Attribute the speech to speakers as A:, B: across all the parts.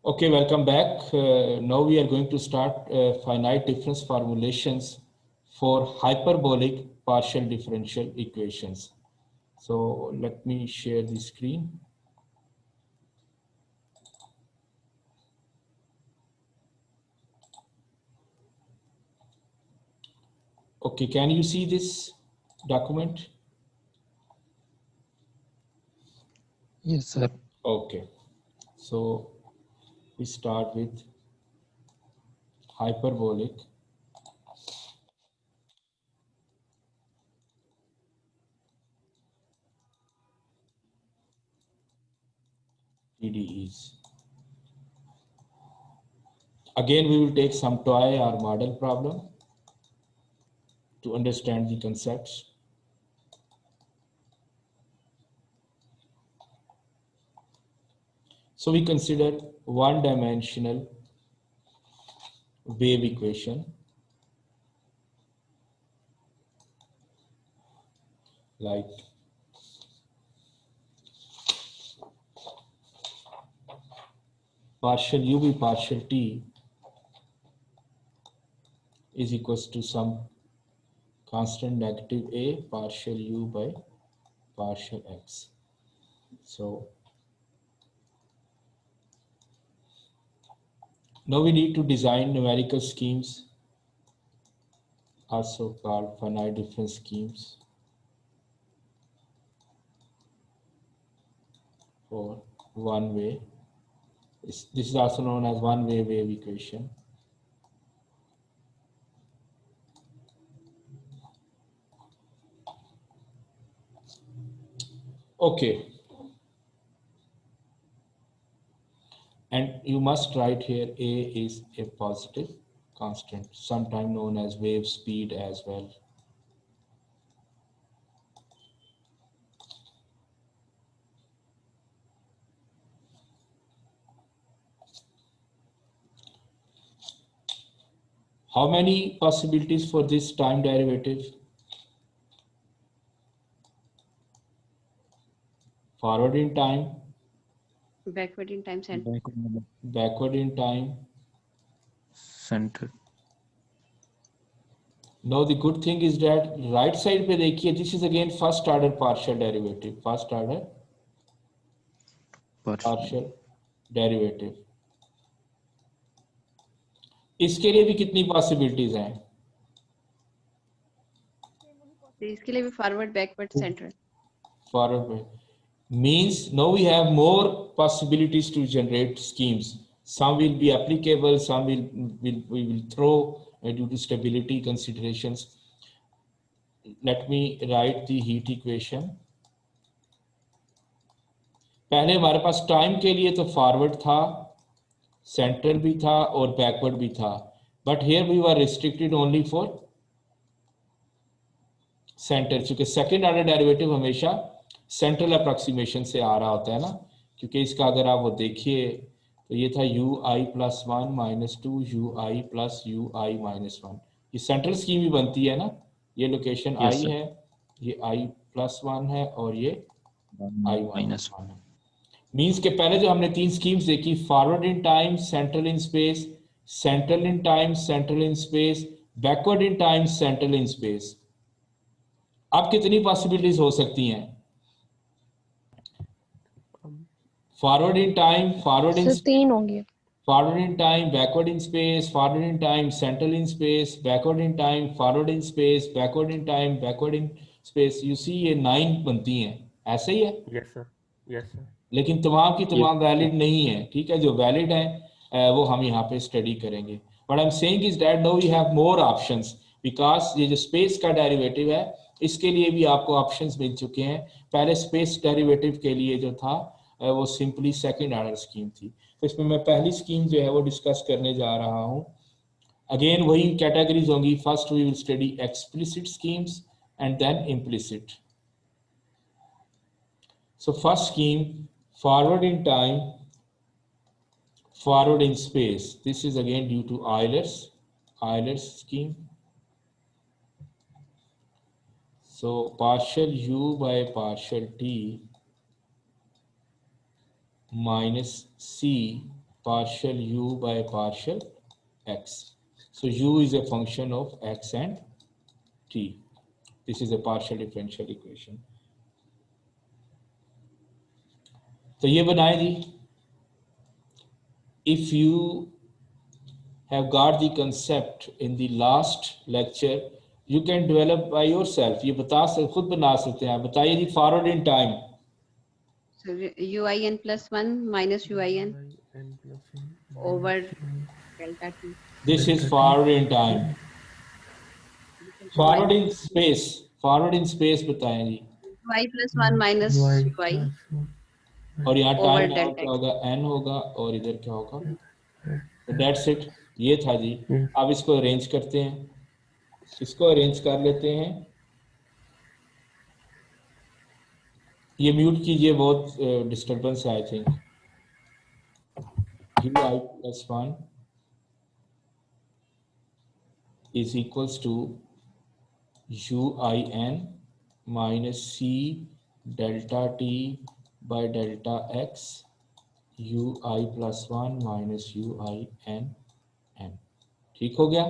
A: Okay, welcome back. Now we are going to start finite difference formulations for hyperbolic partial differential equations. So let me share the screen. Okay, can you see this document?
B: Yes, sir.
A: Okay, so we start with hyperbolic PDEs. Again, we will take some toy or model problem to understand the concepts. So we consider one-dimensional wave equation like partial u by partial t is equals to some constant negative a partial u by partial x. So now we need to design numerical schemes, also called finite difference schemes, for one way. This is also known as one-way wave equation. Okay. And you must write here A is a positive constant, sometimes known as wave speed as well. How many possibilities for this time derivative? Forward in time,
C: Backward in time, center.
A: backward in time.
B: Center.
A: Now the good thing is that right side पे देखिए, this is again first order partial derivative, first order partial derivative. इसके लिए भी कितनी possibilities हैं?
C: इसके लिए भी forward, backward, center.
A: Forward means now we have more possibilities to generate schemes. Some will be applicable, some we will throw due to stability considerations. Let me write the heat equation. पहले हमारे पास time के लिए तो forward था, central भी था और backward भी था, but here we were restricted only for centre, क्योंकि सेकंड ऑर्डर डेरिवेटिव हमेशा सेंट्रल अप्रोक्सीमेशन से आ रहा होता है ना, क्योंकि इसका अगर आप वो देखिए तो ये था you I plus one minus two you I plus you I minus one, ये सेंट्रल स्कीम ही बनती है ना, ये लोकेशन आई है, ये आई प्लस वन है और ये आई माइनस वन है। मीन्स के पहले जो हमने तीन स्कीम्स देखी, forward in time, central in space, central in time, central in space, backward in time, central in space. अब कितनी पॉसिबिलिटीज हो सकती हैं? Forward in time, forward in
D: तीन होंगे,
A: forward in time, backward in space, forward in time, central in space, backward in time, forward in space, backward in time, backward in space. You see ये 9 बनती हैं, ऐसे ही है?
E: Yes sir, yes sir.
A: लेकिन तमाम की तमाम वैलिड नहीं है, ठीक है, जो वैलिड है वो हम यहाँ पे स्टडी करेंगे। But I am saying is that now we have more options, because ये जो स्पेस का डेरिवेटिव है इसके लिए भी आपको ऑप्शंस मिल चुके हैं। पहले स्पेस डेरिवेटिव के लिए जो था वो सिंपली सेकंड ऑर्डर स्कीम थी, तो इसमें मैं पहली स्कीम जो है वो डिस्कस करने जा रहा हूँ। अगेन वही कैटेगरीज होंगी, first we will study explicit schemes and then implicit. So first scheme, forward in time, forward in space. This is again due to Euler's scheme. So partial u by partial t minus c partial u by partial x. So u is a function of x and t. This is a partial differential equation. तो ये बनाए जी. If you have got the concept in the last lecture, you can develop by yourself. ये खुद बना सकते हैं आप. बताइए जी, forward in time.
C: So uin plus 1 minus uin over delta t.
A: This is forward in time. Forward in space. Forward in space बताएं जी.
C: ui plus 1 minus ui
A: और यहाँ
C: over
A: टाइम
C: delta
A: क्या
C: x.
A: होगा, n होगा, और इधर क्या होगा. तो दैट्स इट. ये था जी. अब इसको अरेंज करते हैं. इसको अरेंज कर लेते हैं. ये म्यूट कीजिए, बहुत डिस्टरबेंस है I think. ui plus 1 is equals to uin minus c delta t by delta x ui plus 1 minus uin n. ठीक हो गया.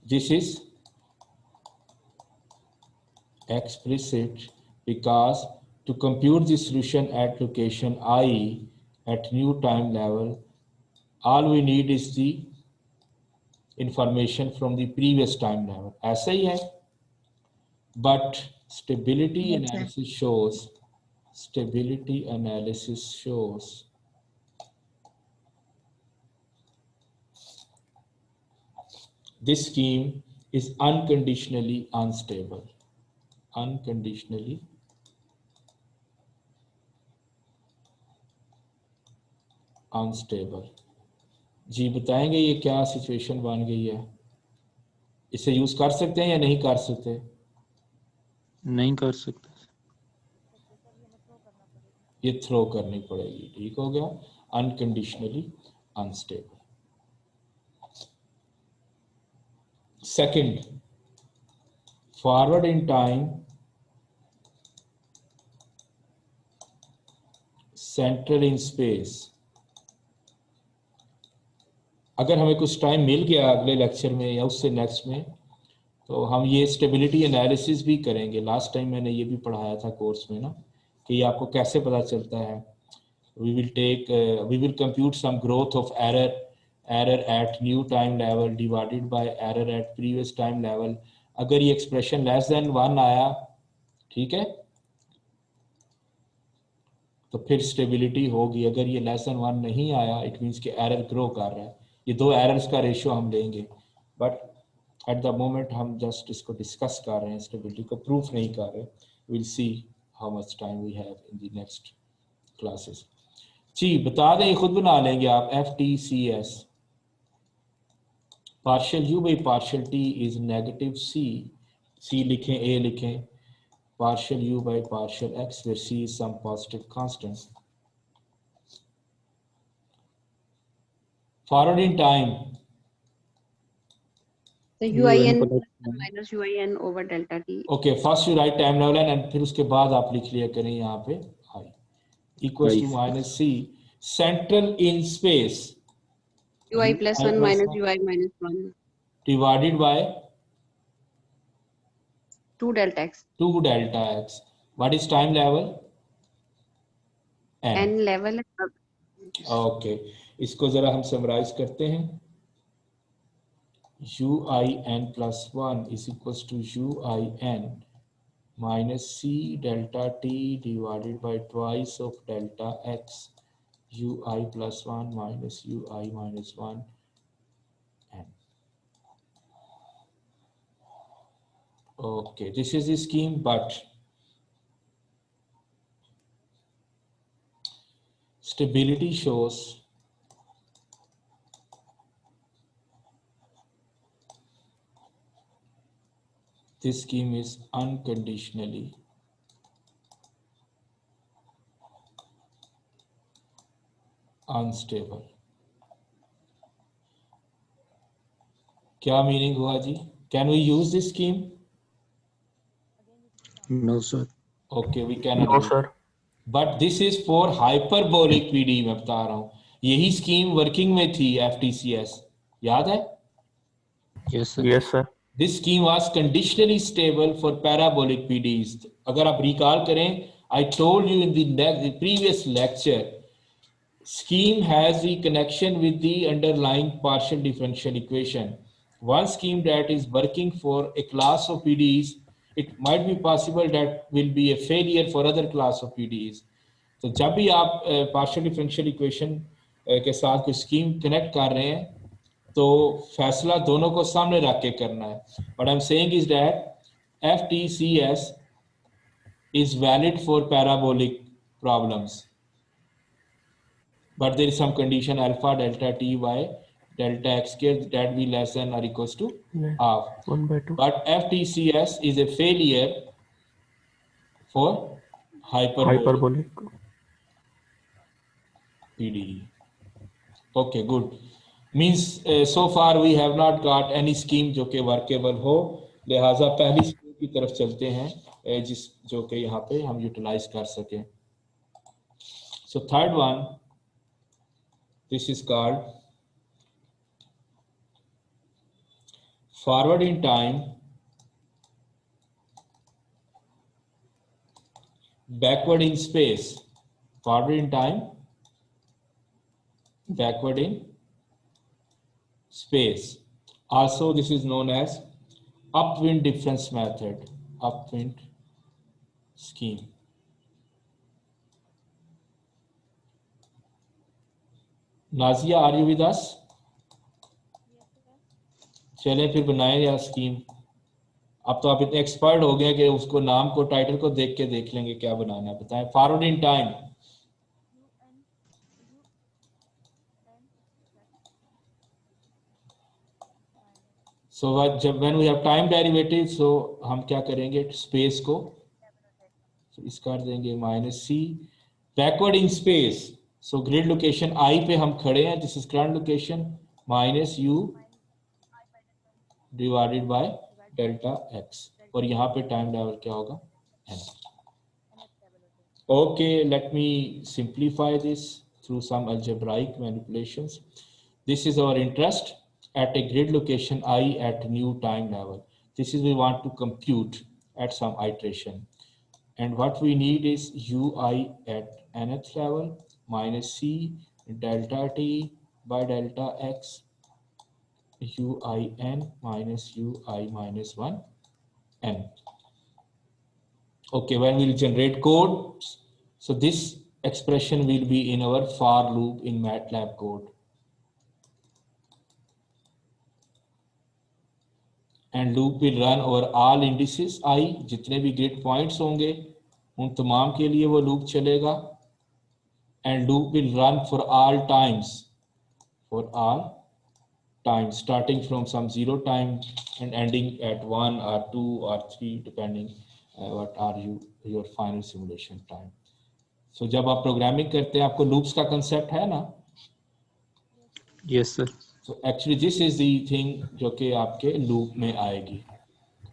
A: This is explicit because to compute the solution at location I at new time level, all we need is the information from the previous time level. ऐसा ही है. But stability analysis shows this scheme is unconditionally unstable. Unconditionally unstable. जी बताएंगे ये क्या situation बन गई है. इसे यूज कर सकते हैं या नहीं कर सकते.
B: नहीं कर सकते.
A: ये थ्रो करनी पड़ेगी. ठीक हो गया. Unconditionally unstable. Second, forward in time, central in space. अगर हमें कुछ टाइम मिल गया अगले लेक्चर में या उससे नेक्स्ट में, तो हम ये स्टेबिलिटी एनालिसिस भी करेंगे. लास्ट टाइम मैंने ये भी पढ़ाया था कोर्स में ना, कि ये आपको कैसे पता चलता है. We will compute some growth of error at new time level divided by error at previous time level. अगर ये एक्सप्रेशन लेस देन 1 आया, ठीक है, तो फिर स्टेबिलिटी होगी. अगर ये लेस देन 1 नहीं आया, इट मीन्स कि एरर ग्रो कर रहा है. ये दो एरर्स का रेशियो हम लेंगे, बट एट द मोमेंट हम जस्ट इसको डिस्कस कर रहे हैं, स्टेबिलिटी को प्रूफ नहीं कर रहे. Will see how much time we have in the next classes. जी बता दें, खुद बना लेंगे आप. FTCS, partial u by partial t is negative c लिखें, a लिखें, partial u by partial x where c is some positive constant. Forward in time,
C: So uin plus 1 minus uin over delta t.
A: okay, first you write time level and फिर उसके बाद आप लिख लिया करें यहाँ पे I equals to minus c. Central in space,
C: ui plus 1 minus ui minus 1
A: divided by
C: 2 delta x.
A: 2 delta x. What is time level?
C: n level.
A: Okay, इसको जरा हम समराइज करते हैं. uin plus 1 is equals to uin minus c delta t divided by twice of delta x ui plus 1 minus ui minus 1 n. Okay, this is the scheme, but stability shows this scheme is unconditionally unstable. क्या meaning हुआ जी? Can we use this scheme?
B: No sir.
A: Okay, we cannot.
D: No,
A: use.
D: sir.
A: But this is for hyperbolic PD, मैं बता रहा हूं यही scheme working में थी एफटीसीएस, याद है?
B: Yes, sir.
D: Yes, sir.
A: This scheme was conditionally stable for parabolic PDs. अगर आप रिकॉल करें, I told you in the previous lecture, scheme has the connection with the underlying partial differential equation. One scheme that is working for a class of PDEs, it might be possible that will be a failure for other class of PDEs. तो जब भी आप partial differential equation के साथ कोई scheme connect कर रहे हैं तो फैसला दोनों को सामने रख के करना है. What I'm saying is that FTCS is valid for parabolic problems. But there is some condition alpha delta t by delta x square that be less than or equals to half.
D: 1/2.
A: But FTCS is a failure for hyperbolic PDE. Okay, good. Means so far we have not got any scheme जो कि workable हो, लिहाजा पहली scheme की तरफ चलते हैं जिस जो कि यहाँ पे हम utilize कर सकें. So third one, this is called forward in time, backward in space. Forward in time, backward in space. Also, this is known as upwind difference method, upwind scheme. Nazia, are you with us? चलें फिर बनाएं यार scheme. अब तो आप इतने expert हो गए कि उसको नाम को टाइटल को देख के देख लेंगे क्या बनाना है. बताएं. Forward in time. सो जब when we have time derivative, so हम क्या करेंगे, स्पेस को इस कर देंगे -c. Backward in space, so grid location I पे हम खड़े हैं, this is current location, -u divided by delta x, और यहाँ पे टाइम लेवल क्या होगा, n. Okay, let me simplify this through some algebraic manipulations. This is our interest at a grid location I at new time level. This is we want to compute at some iteration. And what we need is ui at nth level minus c delta t by delta x uin minus ui minus 1 n. Okay, when we'll generate code, so this expression will be in our for loop in MATLAB code. And loop will run over all indices I, जितने भी grid points होंगे उन तमाम के लिए वो loop चलेगा. And loop will run for all times, starting from some 0 time and ending at 1 or 2 or 3 depending what are your final simulation time. So जब आप प्रोग्रामिंग करते हैं आपको लूप्स का कंसेप्ट है ना?
B: Yes, sir.
A: So actually this is the thing जो कि आपके लूप में आएगी.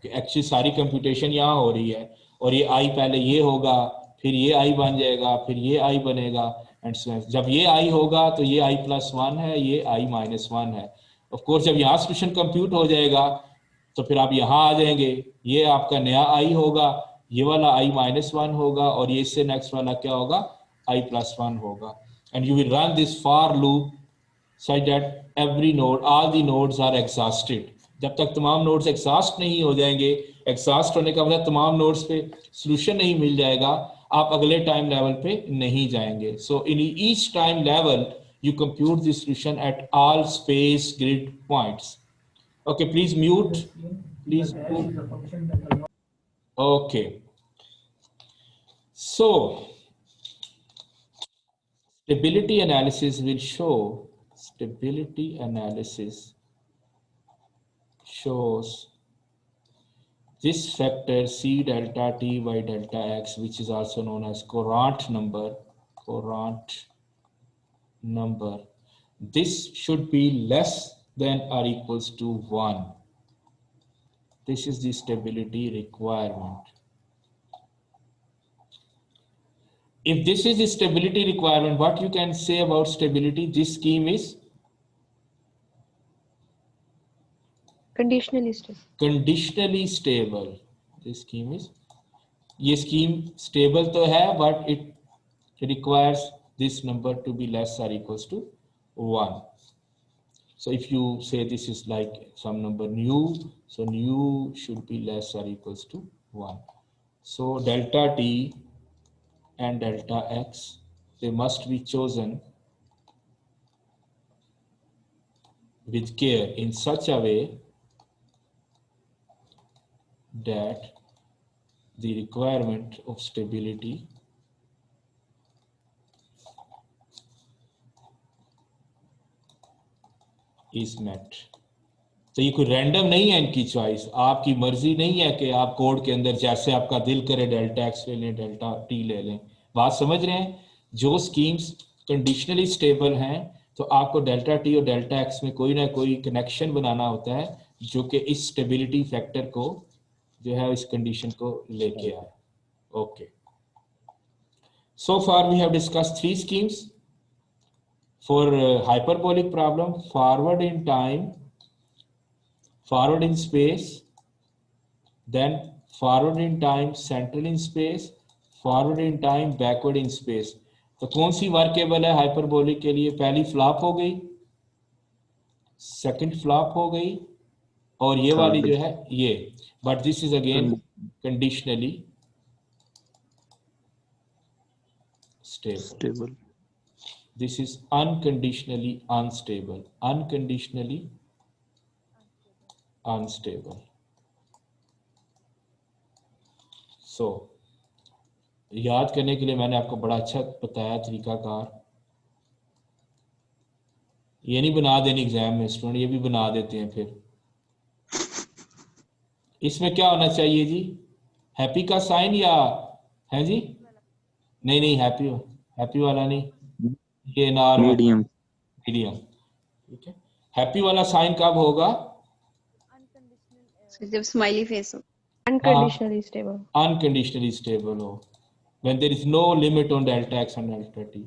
A: एक्चुअली सारी कंप्यूटेशन यहाँ हो रही है और ये आई पहले ये होगा, फिर ये आई बन जाएगा, फिर ये आई बनेगा एंड जब ये आई होगा तो ये आई +1 है, ये आई -1 है. ऑफ कोर्स जब यहाँ सोल्यूशन कंप्यूट हो जाएगा तो फिर आप यहाँ आ जाएंगे, ये आपका नया आई होगा, ये वाला आई -1 होगा और ये इससे नेक्स्ट वाला क्या होगा, आई +1 होगा. And you will run this for loop such that every node, all the nodes are exhausted. जब तक तमाम नोड्स एग्जॉस्ट नहीं हो जाएंगे, एग्जॉस्ट होने का मतलब तमाम नोड्स पे सॉल्यूशन नहीं मिल जाएगा, आप अगले टाइम लेवल पे नहीं जाएंगे. So in each time level you compute the solution at all space grid points. Okay, please mute. Please mute. Okay. So stability analysis will show, stability analysis shows this factor C delta T by delta X, which is also known as Courant number, this should be less than or equals to 1. This is the stability requirement. if this is the stability requirement, what you can say about stability? This scheme is
D: Conditionally stable.
A: conditionally stable. This scheme is, ये scheme stable तो है, but it requires this number to be less or equals to 1. So if you say this is like some number nu, so nu should be less or equals to 1. So delta t and delta x, they must be chosen with care in such a way that the requirement of stability is met. तो ये कोई random नहीं है इनकी choice, आपकी मर्जी नहीं है कि आप कोड के अंदर जैसे आपका दिल करे डेल्टा एक्स ले लें, डेल्टा टी ले लें. बात समझ रहे हैं? जो स्कीम्स कंडीशनली स्टेबल हैं तो आपको डेल्टा टी और डेल्टा एक्स में कोई ना कोई कनेक्शन बनाना होता है जो कि इस स्टेबिलिटी फैक्टर को जो है इस कंडीशन को लेके आए. Okay, so far we have discussed 3 schemes for hyperbolic problem: forward in time, forward in space, then forward in time, central in space, forward in time, backward in space. तो कौन सी workable है hyperbolic के लिए? पहली flop हो गई, second flop हो गई, और ये वाली जो है ये. But this is again conditionally stable. This is unconditionally unstable. Unconditionally unstable. So याद करने के लिए मैंने आपको बड़ा अच्छा बताया तरीकाकार. ये नहीं बना देनी एग्जाम में स्टूडेंट, ये भी बना देते हैं फिर. इसमें क्या होना चाहिए जी? हैप्पी का साइन या है जी? नहीं नहीं, हैप्पी वाला नहीं, ये नॉर्मल
B: मीडियम.
A: ठीक है. हैप्पी वाला साइन कब होगा?
C: जब स्माइली फेस हो.
D: Unconditionally stable.
A: Unconditionally stable हो, when there is no limit on delta x and delta t.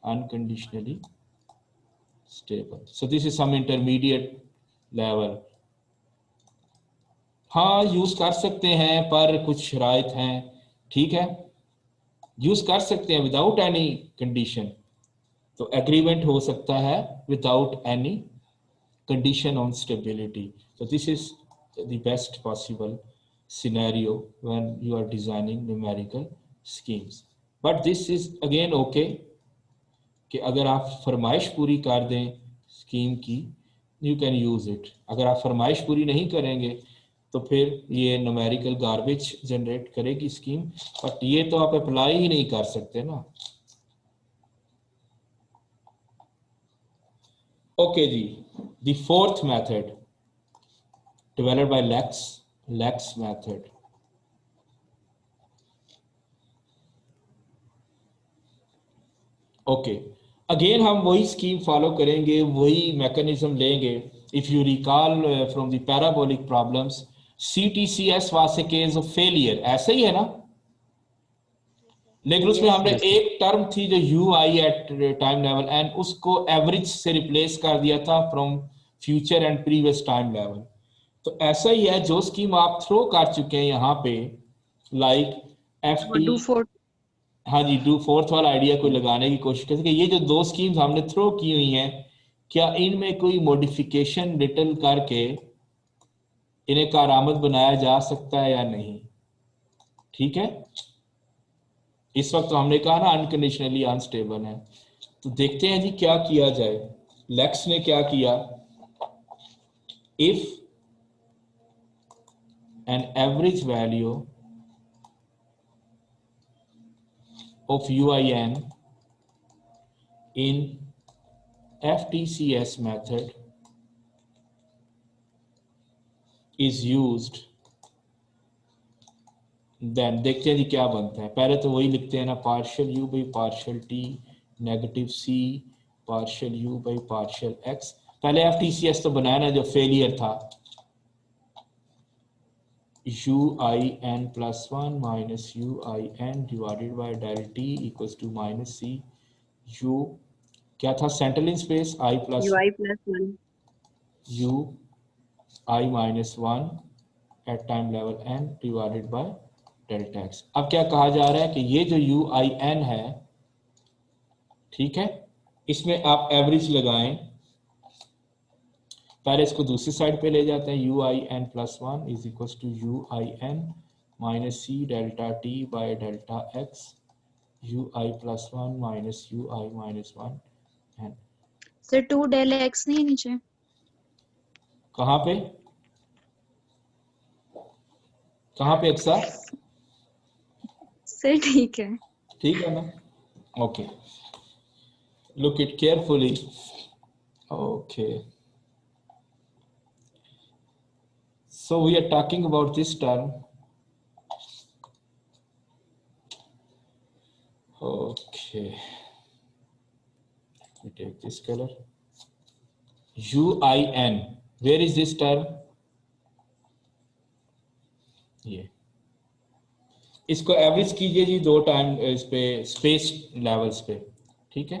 A: Unconditionally stable. So this is some intermediate level. हाँ यूज कर सकते हैं पर कुछ शराइत हैं. ठीक है, यूज कर सकते हैं विदाउट एनी कंडीशन. तो एग्रीमेंट हो सकता है without any condition on stability. So this is the best possible scenario when you are designing numerical schemes. But this is again okay कि अगर आप फरमाइश पूरी कर दें स्कीम की, you can use it. अगर आप फरमाइश पूरी नहीं करेंगे तो फिर ये न्यूमेरिकल गार्बेज जनरेट करेगी स्कीम. बट ये तो आप अप्लाई ही नहीं कर सकते ना. ओके जी, the fourth method developed by Lex method. Okay, again हम वही स्कीम फॉलो करेंगे, वही मैकेनिज्म लेंगे. If you recall from the parabolic problems, CTCS was a case of failure, ऐसा ही है ना? लेकिन उसमें हमने एक टर्म थी जो UI at time level and उसको एवरेज से रिप्लेस कर दिया था from future and previous time level. तो ऐसा ही है जो स्कीम आप थ्रो कर चुके हैं यहाँ पे, लाइक FT. हाँ जी, डू फोर्थ वाला आइडिया को लगाने की कोशिश करते हैं कि ये जो 2 स्कीम्स हमने थ्रो की हुई हैं, क्या इनमें कोई मॉडिफिकेशन लिटिल करके इन्हें कारआमद बनाया जा सकता है या नहीं. ठीक है, इस वक्त तो हमने कहा ना अनकंडीशनली अनस्टेबल है. तो देखते हैं जी क्या किया जाए. लेक्स ने क्या किया? If an average value of UIN in FTCS method is used, then देखते हैं जी क्या बनता है. पहले तो वही लिखते हैं ना, partial U by partial T negative C partial U by partial X. पहले FTCS तो बनाया ना जो फेलियर था. UIN plus 1 minus UIN divided by del T equals to minus C U क्या था central in space I plus
C: UI plus 1.
A: U I minus 1 at time level n divided by delta x। अब क्या कहा जा रहा है कि ये जो UIN है, ठीक है, इसमें आप एवरेज लगाएं। पहले इसको दूसरी साइड पे ले जाते हैं। UIN plus 1 is equals to UIN minus C delta T by delta x UI plus 1 minus UI minus 1 n।
D: Sir 2 del x नहीं है नीचे?
A: कहाँ पे अक्सा?
D: सर ठीक है।
A: ठीक है ना? Okay, look it carefully. Okay, so we are talking about this term. Okay, we take this color. UIN, where is this term? ये इसको एवरेज कीजिए जी दो टाइम इस पे स्पेस लेवल्स पे, ठीक है।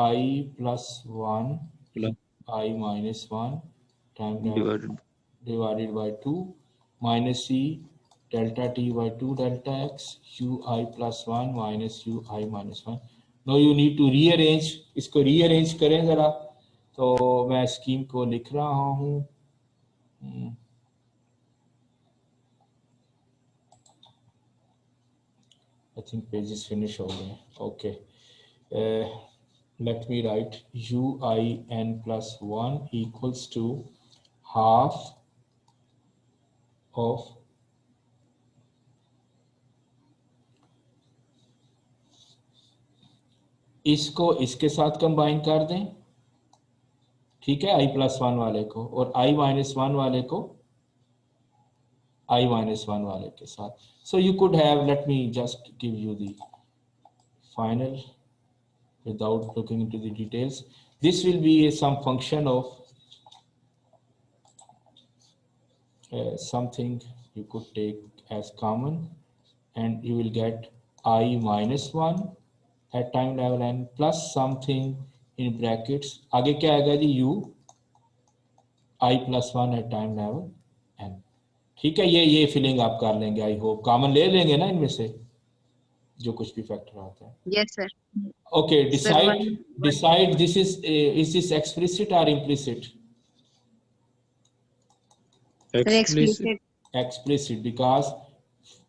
A: I plus 1 I minus 1 time divided by 2 minus C delta T by 2 delta x UI plus 1 minus UI minus 1। Now you need to rearrange, इसको rearrange करें जरा। तो मैं स्कीम को लिख रहा हूँ। I think pages finish हो गए। Okay, let me write UIN plus 1 equals to half of इसको इसके साथ कंबाइन कर दें, ठीक है, I plus 1 वाले को, और I minus 1 वाले को I minus 1 वाले के साथ। So you could have, let me just give you the final without looking into the details. This will be some function of something you could take as common, and you will get I minus 1 at time level n plus something in brackets, आगे क्या आएगा जी, U I plus 1 at time level n। ठीक है, ये filling आप कर लेंगे। I hope common ले लेंगे ना इनमें से जो कुछ भी फैक्टर आता है।
C: Yes, sir.
A: Okay, decide
C: one.
A: this is this explicit or implicit?
C: Sir, explicit.
A: Explicit, because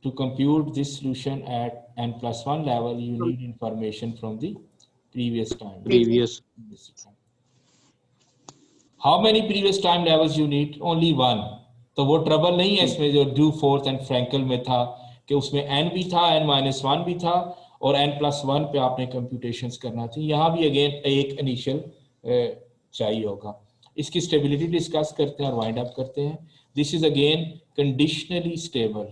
A: to compute this solution at n plus 1 level you need information from the previous time। How many previous time levels you need? Only one। तो वो trouble नहीं है इसमें जो due fourth and Frankel में था कि उसमें n भी था, n माइनस 1 भी था, और n प्लस 1 पे आपने कंप्यूटेशंस करना थी। यहाँ भी अगेन एक इनिशियल चाहिए होगा। इसकी स्टेबिलिटी डिस्कस करते हैं और वाइंड अप करते हैं। This is again conditionally stable,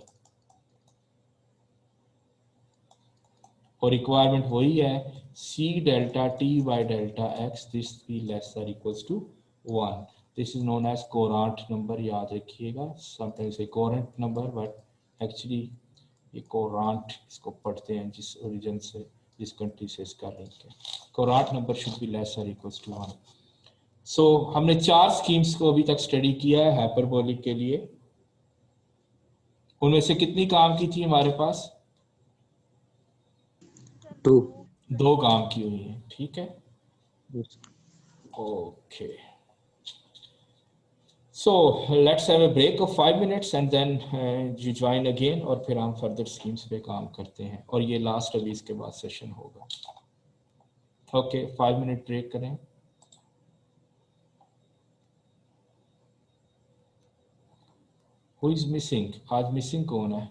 A: और रिक्वायरमेंट वही है C delta T by delta x this be less or equals to 1। This is known as courant number, याद रखिएगा। Sometimes say courant number, but actually ये courant इसको पढ़ते हैं जिस origin से, जिस country से इसका link है। Courant number should be less or equals to 1। So हमने 4 schemes को अभी तक स्टडी किया है hyperbolic के लिए। उनमें से कितनी काम की थी हमारे पास? 2 काम की हुई है, ठीक है। Okay, so let's have a break of 5 minutes and then you join again, और फिर हम फर्दर स्कीम्स पे काम करते हैं, और ये लास्ट अभी इसके बाद सेशन होगा। ओके, 5 मिनट ब्रेक करें। Who is missing? आज मिसिंग कौन है?